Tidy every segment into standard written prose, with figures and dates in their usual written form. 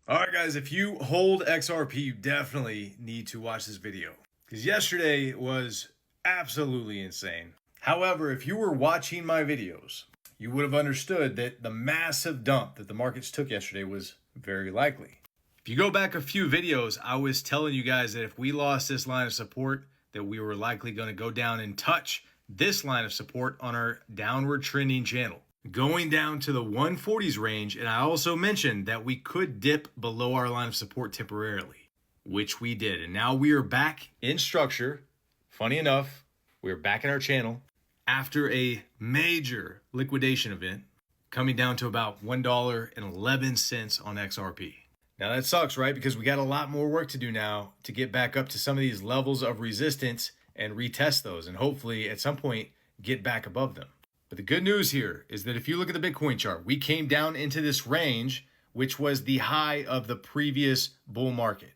All right, guys, if you hold XRP, you definitely need to watch this video because yesterday was absolutely insane. However, if you were watching my videos, you would have understood that the massive dump that the markets took yesterday was very likely. If you go back a few videos, I was telling you guys that if we lost this line of support, that we were likely going to go down and touch this line of support on our downward trending channel, going down to the 140s range. And I also mentioned that we could dip below our line of support temporarily, which we did. And now we are back in structure. Funny enough, we're back in our channel after a major liquidation event, coming down to about $1.11 on XRP. Now that sucks, right? Because we got a lot more work to do now to get back up to some of these levels of resistance and retest those, and hopefully at some point get back above them. But the good news here is that if you look at the Bitcoin chart, we came down into this range, which was the high of the previous bull market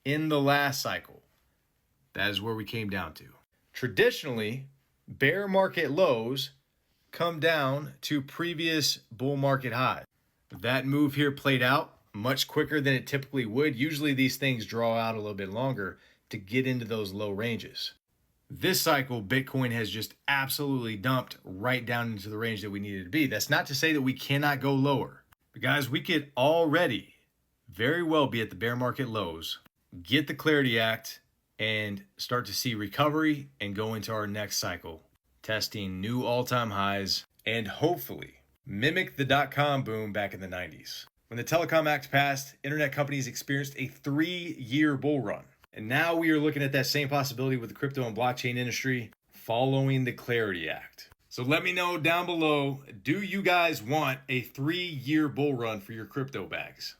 in the last cycle. That is where we came down to. Traditionally, bear market lows come down to previous bull market highs. That move here played out much quicker than it typically would. Usually these things draw out a little bit longer to get into those low ranges. This cycle, Bitcoin has just absolutely dumped right down into the range that we needed to be. That's not to say that we cannot go lower. But guys, we could already very well be at the bear market lows, get the Clarity Act, and start to see recovery and go into our next cycle, testing new all-time highs and hopefully mimic the dot-com boom back in the 90s. When the Telecom Act passed, internet companies experienced a 3-year bull run. And now we are looking at that same possibility with the crypto and blockchain industry following the Clarity Act. So let me know down below, do you guys want a 3-year bull run for your crypto bags?